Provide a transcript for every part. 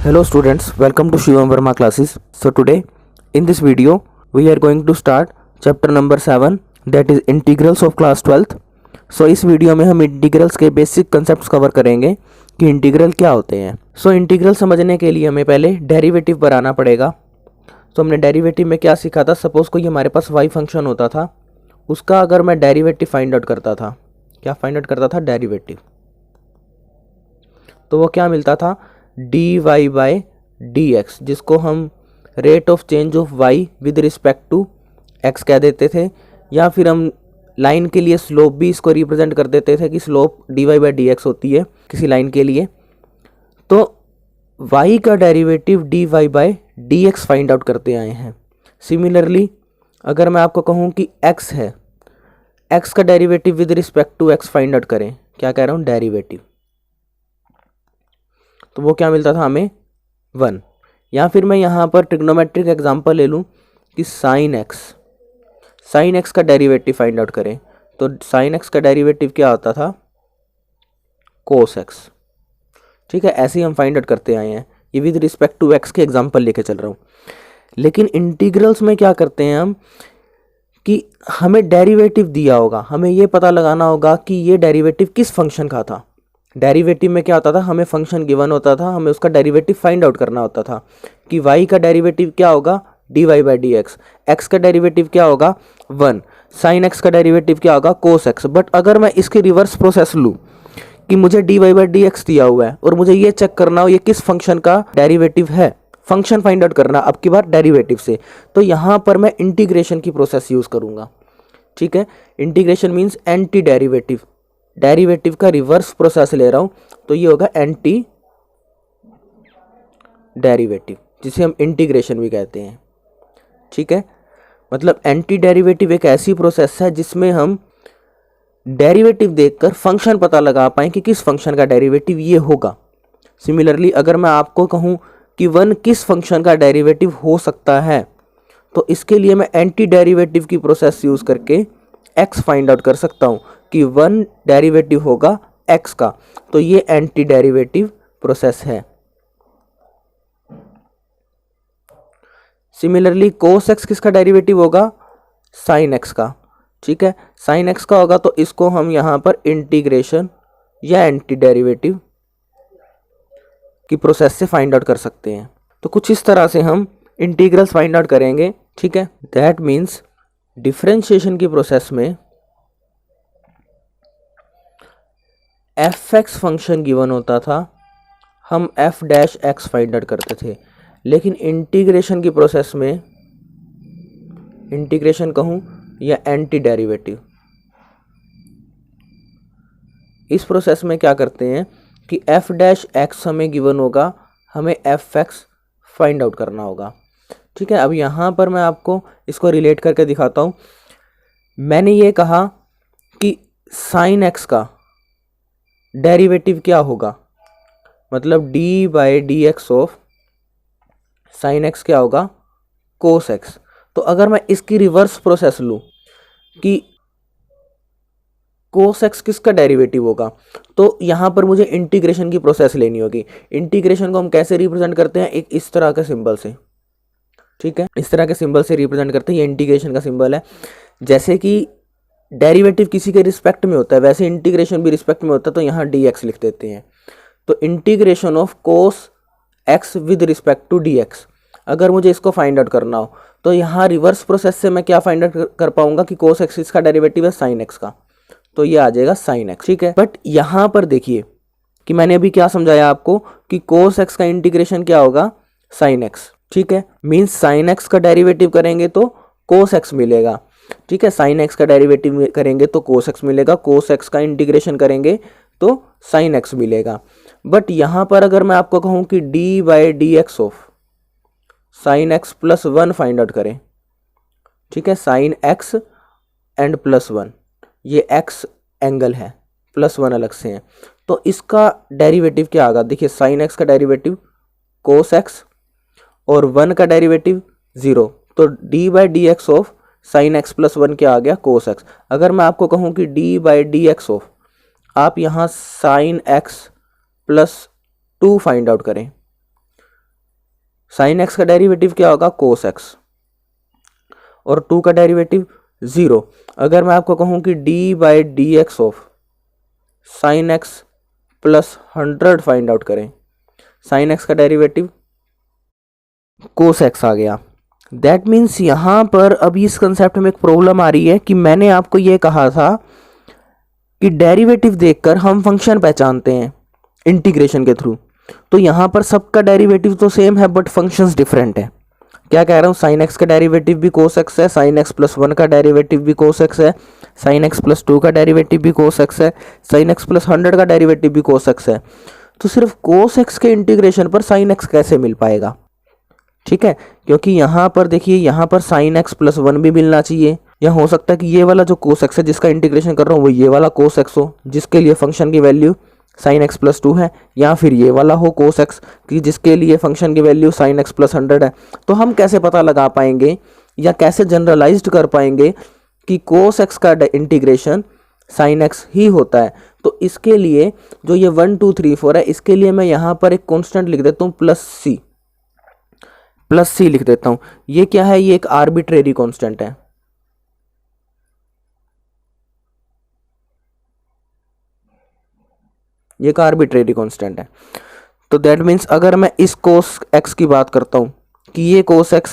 Hello students, welcome to Shivam Verma classes. So today in this video we are going to start chapter number 7, that is integrals of class 12th. So इस video में हम integrals के basic concepts cover करेंगे कि integral क्या होते हैं. So integral समझने के लिए हमें पहले डेरिवेटिव बनाना पड़ेगा. तो हमने डेरिवेटिव में क्या सीखा था. सपोज कोई हमारे पास y फंक्शन होता था, उसका अगर मैं डेरिवेटिव फाइंड आउट करता था, क्या फाइंड आउट करता था, डेरिवेटिव, तो वो क्या मिलता था, dy बाई डी एक्स, जिसको हम rate of change of y with respect to x कह देते थे, या फिर हम लाइन के लिए स्लोप भी इसको रिप्रेजेंट कर देते थे कि slope dy by d x होती है किसी लाइन के लिए. तो y का derivative dy by d x find out करते आए हैं. सिमिलरली अगर मैं आपको कहूँ कि x है, x का derivative with respect to x find out करें, क्या कह रहा हूँ, डेरिवेटिव, तो वो क्या मिलता था हमें, 1. या फिर मैं यहाँ पर ट्रिग्नोमेट्रिक एग्जांपल ले लूँ कि साइन एक्स का डेरिवेटिव फाइंड आउट करें, तो साइन एक्स का डेरिवेटिव क्या होता था, कोस एक्स. ठीक है, ऐसे ही हम फाइंड आउट करते आए हैं. ये विद रिस्पेक्ट टू एक्स के एग्जांपल लेके चल रहा हूँ. लेकिन इंटीग्रल्स में क्या करते हैं हम कि हमें डेरिवेटिव दिया होगा, हमें ये पता लगाना होगा कि ये डेरिवेटिव किस फंक्शन का था. डेरिवेटिव में क्या होता था, हमें फंक्शन गिवन होता था, हमें उसका डेरिवेटिव फाइंड आउट करना होता था कि y का डेरिवेटिव क्या होगा, dy by d x, x का डेरिवेटिव क्या होगा, 1, साइन एक्स का डेरिवेटिव क्या होगा, कोस एक्स. बट अगर मैं इसकी रिवर्स प्रोसेस लूँ कि मुझे dy बाई डी एक्स दिया हुआ है और मुझे ये चेक करना हो ये किस फंक्शन का डेरिवेटिव है, फंक्शन फाइंड आउट करना अब की बार डेरिवेटिव से, तो यहाँ पर मैं इंटीग्रेशन की प्रोसेस यूज़ करूँगा. ठीक है, integration means anti derivative, derivative का रिवर्स प्रोसेस ले रहा हूं, तो ये होगा एंटी डेरिवेटिव, जिसे हम इंटीग्रेशन भी कहते हैं. ठीक है, मतलब एंटी डेरिवेटिव एक ऐसी प्रोसेस है जिसमें हम डेरिवेटिव देखकर फंक्शन पता लगा पाएं कि किस फंक्शन का डेरिवेटिव ये होगा. सिमिलरली अगर मैं आपको कहूं कि 1 किस फंक्शन का डेरिवेटिव हो सकता है, तो इसके लिए मैं एंटी डेरिवेटिव की प्रोसेस यूज करके x फाइंड आउट कर सकता हूं कि 1 डेरिवेटिव होगा x का, तो ये एंटी डेरिवेटिव प्रोसेस है. सिमिलरली कोस x किसका डेरिवेटिव होगा, साइन x का. ठीक है, साइन x का होगा, तो इसको हम यहां पर इंटीग्रेशन या एंटी डेरिवेटिव की प्रोसेस से फाइंड आउट कर सकते हैं. तो कुछ इस तरह से हम इंटीग्रल्स फाइंड आउट करेंगे. ठीक है, दैट मीन्स डिफरेंशिएशन की प्रोसेस में एफ एक्स फंक्शन गिवन होता था, हम F dash x find out करते थे. लेकिन इंटीग्रेशन की प्रोसेस में, इंटीग्रेशन कहूँ या एंटी डेरिवेटिव, इस प्रोसेस में क्या करते हैं कि एफ डैश एक्स हमें गिवन होगा, हमें एफ एक्स फाइंड आउट करना होगा. ठीक है, अब यहाँ पर मैं आपको इसको रिलेट करके दिखाता हूँ. मैंने ये कहा कि साइन एक्स का डेरिवेटिव क्या होगा, मतलब D by d x of sine x क्या होगा, कोस एक्स. तो अगर मैं इसकी रिवर्स प्रोसेस लूँ कि कोस एक्स किसका डेरिवेटिव होगा, तो यहाँ पर मुझे इंटीग्रेशन की प्रोसेस लेनी होगी. इंटीग्रेशन को हम कैसे रिप्रेजेंट करते हैं, एक इस तरह के सिंबल से. ठीक है, इस तरह के सिंबल से रिप्रेजेंट करते हैं, ये इंटीग्रेशन का सिंबल है. जैसे कि डेरिवेटिव किसी के रिस्पेक्ट में होता है, वैसे इंटीग्रेशन भी रिस्पेक्ट में होता है, तो यहाँ डी एक्स लिख देते हैं. तो integration of cos x with respect to d x, अगर मुझे इसको फाइंड आउट करना हो तो यहाँ रिवर्स प्रोसेस से मैं क्या फाइंड आउट कर पाऊंगा कि कोस एक्स इसका डेरिवेटिव है साइन एक्स का, तो ये आ जाएगा साइन एक्स. ठीक है, बट यहाँ पर देखिए कि मैंने अभी क्या समझाया आपको कि कोस एक्स का इंटीग्रेशन क्या होगा, साइन एक्स. ठीक है, मीन्स साइन एक्स का डेरिवेटिव करेंगे तो कोस एक्स मिलेगा. ठीक है, साइन एक्स का डेरिवेटिव करेंगे तो कोस एक्स मिलेगा, कोस एक्स का इंटीग्रेशन करेंगे तो साइन एक्स मिलेगा. बट यहाँ पर अगर मैं आपको कहूँ कि D by d x of sine x plus 1 find out करें. ठीक है, साइन एक्स एंड प्लस 1, ये एक्स एंगल है, प्लस 1 अलग से है, तो इसका डेरिवेटिव क्या आएगा. देखिए साइन एक्स का डेरिवेटिव कोस एक्स और 1 का डेरिवेटिव 0, तो D by d x of sine x plus 1 क्या आ गया, कोस एक्स. अगर मैं आपको कहूँ कि D by d x of, आप यहाँ sine x plus 2 find out करें, साइन एक्स का डेरिवेटिव क्या होगा, कोस एक्स, और 2 का डेरिवेटिव 0। अगर मैं आपको कहूं कि D by d x of sine x plus 100 find out करें, साइन एक्स का डेरिवेटिव कोस एक्स आ गया। दैट मीन्स यहां पर अभी इस कंसेप्ट में एक प्रॉब्लम आ रही है कि मैंने आपको यह कहा था कि डेरिवेटिव देखकर हम फंक्शन पहचानते हैं इंटीग्रेशन के थ्रू। तो यहां पर सबका डेरिवेटिव तो सेम है बट फंक्शंस डिफरेंट है। क्या कह रहा हूं, साइन एक्स का डेरिवेटिव भी कोस एक्स है, साइन एक्स प्लस 1 का डेरिवेटिव भी कोस एक्स है, साइन एक्स प्लस 2 का डेरिवेटिव भी कोस एक्स है, साइन एक्स प्लस 100 का डेरिवेटिव भी कोस एक्स है। तो सिर्फ कोस एक्स के इंटीग्रेशन पर साइन एक्स कैसे मिल पाएगा, ठीक है, क्योंकि यहां पर देखिए यहां पर साइन एक्स प्लस 1 भी मिलना चाहिए, या हो सकता है कि ये वाला जो कोस एक्स है जिसका इंटीग्रेशन कर रहा हूँ वो ये वाला कोस एक्स हो जिसके लिए फंक्शन की वैल्यू साइन एक्स प्लस 2 है, या फिर ये वाला हो कोस एक्स कि जिसके लिए फंक्शन की वैल्यू साइन एक्स प्लस 100 है। तो हम कैसे पता लगा पाएंगे या कैसे जनरलाइज्ड कर पाएंगे कि कोस एक्स का इंटीग्रेशन साइन एक्स ही होता है। तो इसके लिए जो ये 1 2 3 4 है, इसके लिए मैं यहाँ पर एक कॉन्स्टेंट लिख देता हूँ प्लस सी लिख देता हूँ। ये क्या है, ये एक आर्बिट्रेरी कॉन्स्टेंट है, ये एक आर्बिट्रेरी कांस्टेंट है। तो दैट मीन्स अगर मैं इस कोस एक्स की बात करता हूं कि ये कोस एक्स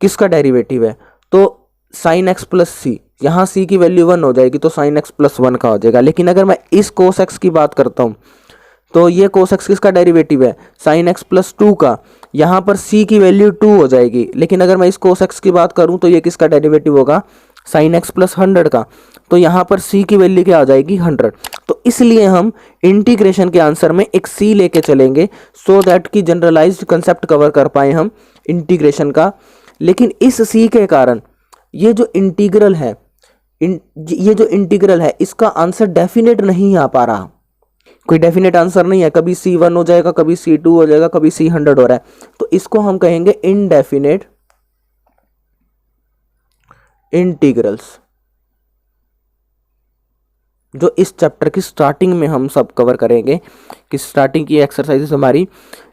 किसका डेरिवेटिव है, तो साइन एक्स प्लस सी, यहाँ सी की वैल्यू 1 हो जाएगी तो साइन एक्स प्लस 1 का हो जाएगा। लेकिन अगर मैं इस कोस एक्स की बात करता हूं तो ये कोस एक्स किसका डेरिवेटिव है, साइन एक्स प्लस 2 का, यहाँ पर सी की वैल्यू 2 हो जाएगी। लेकिन अगर मैं इस कोस एक्स की बात करूं तो ये किसका डेरिवेटिव होगा, साइन एक्स प्लस 100 का, तो यहाँ पर c की वैल्यू क्या आ जाएगी, 100। तो इसलिए हम इंटीग्रेशन के आंसर में एक c लेके चलेंगे सो दैट कि जनरलाइज्ड कंसेप्ट कवर कर पाए हम इंटीग्रेशन का। लेकिन इस c के कारण ये जो इंटीग्रल है इसका आंसर डेफिनेट नहीं आ पा रहा, कोई डेफिनेट आंसर नहीं है, कभी c1 हो जाएगा, कभी c2 हो जाएगा, कभी c100 हो रहा है। तो इसको हम कहेंगे इनडेफिनेट इंटीग्रल्स, जो इस चैप्टर की स्टार्टिंग में हम सब कवर करेंगे कि स्टार्टिंग की एक्सरसाइजेस हमारी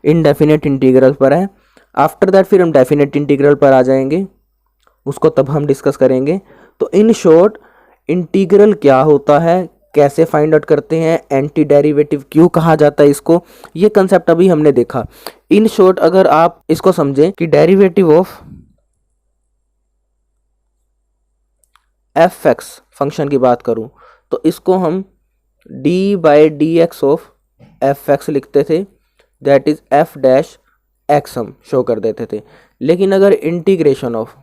इनडेफिनेट इंटीग्रल पर है। आफ्टर दैट फिर हम डेफिनेट इंटीग्रल पर आ जाएंगे, उसको तब हम डिस्कस करेंगे। तो इन शॉर्ट इंटीग्रल क्या होता है, कैसे फाइंड आउट करते हैं, एंटी डेरिवेटिव क्यों कहा जाता है इसको, ये कंसेप्ट अभी हमने देखा। इन शॉर्ट अगर आप इसको समझें कि derivative of F x function की बात करूं तो इसको हम d by d x of F x लिखते थे, that is F dash x हम शो कर देते थे। लेकिन अगर इंटीग्रेशन ऑफ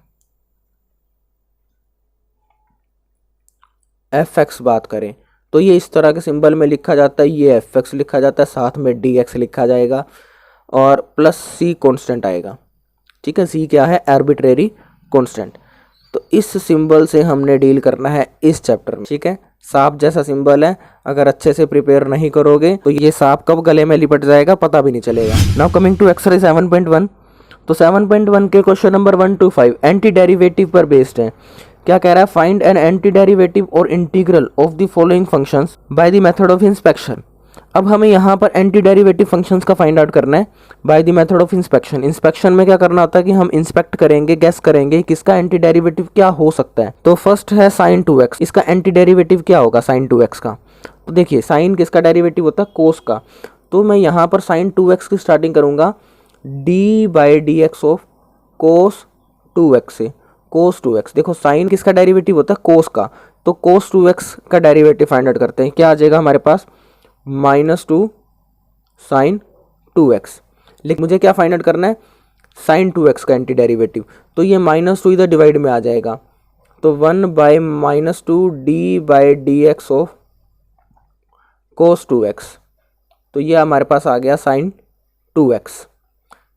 एफ एक्स बात करें तो ये इस तरह के सिंबल में लिखा जाता है, ये एफ एक्स लिखा जाता है, साथ में डी एक्स लिखा जाएगा और प्लस सी कॉन्स्टेंट आएगा, ठीक है। सी क्या है, आर्बिट्रेरी कॉन्स्टेंट। तो इस सिंबल से हमने डील करना है इस चैप्टर में, ठीक है। सांप जैसा सिंबल है, अगर अच्छे से प्रिपेयर नहीं करोगे तो ये सांप कब गले में लिपट जाएगा पता भी नहीं चलेगा। Now coming to exercise 7.1। तो 7.1 के question number 1 to 5 antiderivative पर बेस्ड है। क्या कह रहा है, फाइंड एन एंटी डेरिवेटिव और integral of the following functions by the method of inspection. अब हमें यहाँ पर एंटी डेरिवेटिव फंक्शंस का फाइंड आउट करना है by the method of inspection. Inspection में क्या करना होता है कि हम इंस्पेक्ट करेंगे, गेस करेंगे किसका एंटी डेरिवेटिव क्या हो सकता है। तो फर्स्ट है साइन 2x, इसका एंटी डेरिवेटिव क्या होगा साइन 2x का। तो देखिए साइन किसका डेरिवेटिव होता है, कोस का। तो मैं यहाँ पर साइन 2x की स्टार्टिंग करूँगा d by d x of cos 2x से। कोस 2x, देखो साइन किसका डेरिवेटिव होता है, कोस का, तो कोस 2x का डेरिवेटिव फाइंड आउट करते हैं। क्या आ जाएगा हमारे पास, -2 साइन 2x। लेकिन मुझे क्या फाइंड आउट करना है, साइन 2x का एंटी डेरिवेटिव। तो ये -2 इधर डिवाइड में आ जाएगा, तो 1 by -2 d by d x of cos 2x। तो ये हमारे पास आ गया साइन 2x,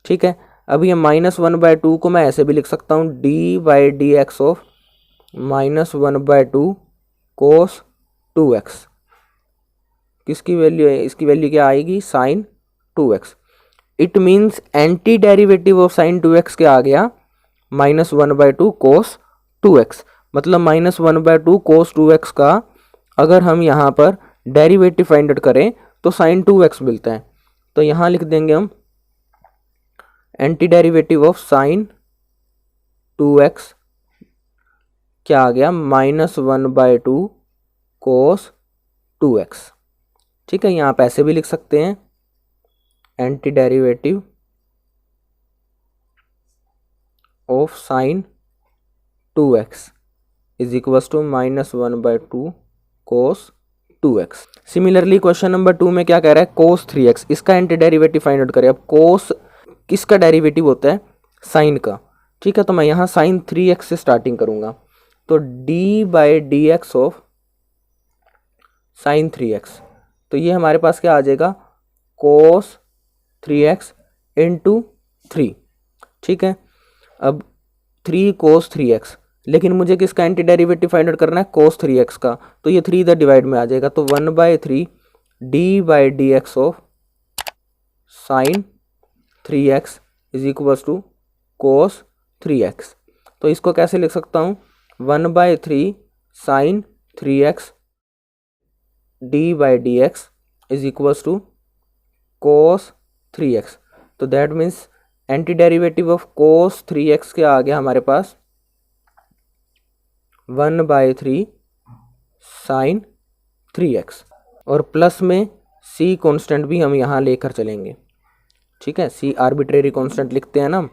ठीक है। अब ये -1/2 को मैं ऐसे भी लिख सकता हूँ d by d x of -1/2 cos 2x। किसकी वैल्यू है, इसकी वैल्यू क्या आएगी, sine 2x। It means antiderivative of sine 2x क्या आ गया, -1/2 कोस 2x। मतलब -1/2 कोस 2x का अगर हम यहाँ पर डेरिवेटिव फाइंड आउट करें तो साइन 2x मिलता है। तो यहाँ लिख देंगे हम anti derivative of sine 2x क्या आ गया, -1/2 कोस 2x। ठीक है, यहाँ आप ऐसे भी लिख सकते हैं, antiderivative of sine 2x is equals to -1/2 cos 2x। Similarly question number 2 में क्या कह रहा है, कोस 3x, इसका एंटी डेरिवेटिव फाइंड आउट करें। अब कोस किसका डेरिवेटिव होता है, साइन का। ठीक है, तो मैं यहाँ साइन 3x से स्टार्टिंग करूँगा, तो d/dx ऑफ साइन 3x, तो ये हमारे पास क्या आ जाएगा, कोस 3x इंटू 3। ठीक है, अब 3 कोस 3x, लेकिन मुझे किसका एंटी डेरिवेटिव फाइंड आउट करना है, कोस 3x का, तो ये 3 इधर डिवाइड में आ जाएगा, तो 1/3 d/dx of sine 3x is equals to cos 3x। तो इसको कैसे लिख सकता हूँ, 1/3 sine 3x d/dx is equals to cos 3x। तो that means antiderivative of cos 3x क्या आ गया हमारे पास, 1/3 साइन 3x, और प्लस में c कांस्टेंट भी हम यहाँ लेकर चलेंगे। ठीक है, c आर्बिट्रेरी कांस्टेंट लिखते हैं ना।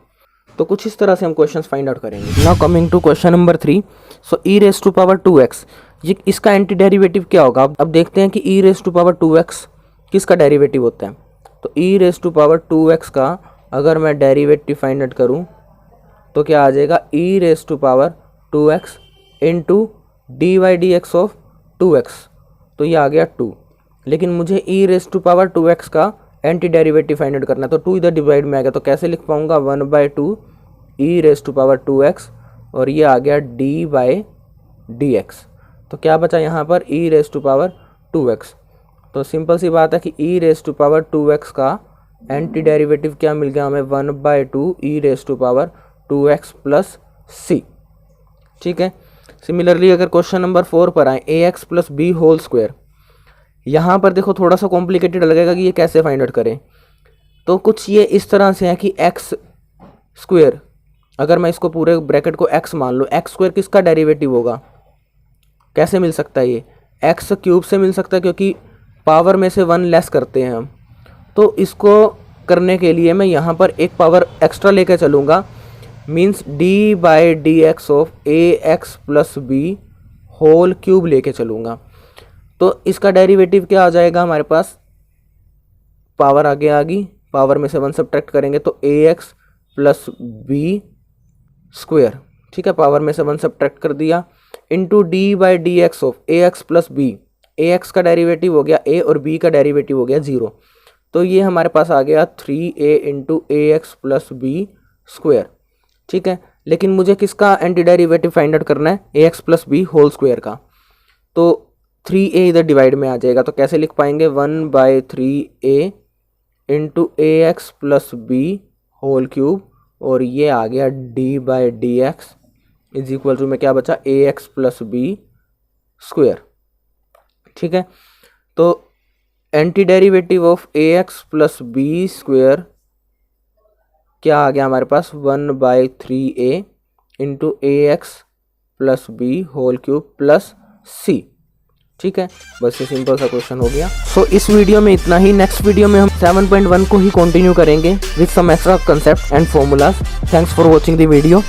तो कुछ इस तरह से हम क्वेश्चंस फाइंड आउट करेंगे। Now coming to question number 3, so e⁻²2x, ये इसका एंटी डेरिवेटिव क्या होगा। अब देखते हैं कि e⁻²2x किसका डेरिवेटिव होता है। तो e⁻²2x का अगर मैं डेरिवेटिव फाइंड आउट करूँ तो क्या आ जाएगा, e⁻²2x into d/dx of 2x, तो ये आ गया 2। लेकिन मुझे e⁻²2x का एंटी डेरिवेटिव फाइंड आउट करना है, तो 2 इधर डिवाइड में आ गया, तो कैसे लिख पाऊंगा, 1/2 e⁻²2x, और ये आ गया d/dx। तो क्या बचा यहाँ पर, e⁻²2x। तो सिंपल सी बात है कि e⁻²2x का एंटी डेरिवेटिव क्या मिल गया हमें, 1/2 e⁻²2x प्लस c। ठीक है, सिमिलरली अगर क्वेश्चन नंबर 4 पर आए, ax plus b whole square, यहाँ पर देखो थोड़ा सा कॉम्प्लिकेटेड लगेगा कि ये कैसे फाइंड आउट करें। तो कुछ ये इस तरह से है कि एक्स स्क्वायर, अगर मैं इसको पूरे ब्रैकेट को x मान लूँ, एक्स स्क्वायर किसका डेरिवेटिव होगा, कैसे मिल सकता है, ये एक्स क्यूब से मिल सकता है, क्योंकि पावर में से 1 लेस करते हैं हम। तो इसको करने के लिए मैं यहाँ पर एक पावर एक्स्ट्रा लेकर चलूँगा, means d/dx of ax plus b whole cube लेके चलूँगा। तो इसका डेरिवेटिव क्या आ जाएगा हमारे पास, पावर आगे आ गई, पावर में से 1 सब्ट्रैक्ट करेंगे तो ax प्लस b स्क्वायर। ठीक है, पावर में से 1 सब्ट्रैक्ट कर दिया, into d/dx of ax plus b, ax का डेरिवेटिव हो गया a और b का डेरिवेटिव हो गया 0, तो ये हमारे पास आ गया 3a into ax plus b square. ठीक है, लेकिन मुझे किसका एंटी डेरिवेटिव फाइंड आउट करना है, ax plus b whole square का, तो 3a इधर डिवाइड में आ जाएगा, तो कैसे लिख पाएंगे, 1/3a into ax plus b whole cube, और ये आ गया d/dx इज इक्वल टू में क्या बचा, ax प्लस b स्क्वायर। ठीक है, तो antiderivative of ax plus b square क्या आ गया हमारे पास, 1/3a into ax plus b whole cube plus c। ठीक है, बस ये सिंपल सा क्वेश्चन हो गया। तो इस वीडियो में इतना ही। नेक्स्ट वीडियो में हम 7.1 को ही कंटिन्यू करेंगे with some extra concept and formulas. Thanks for watching the video.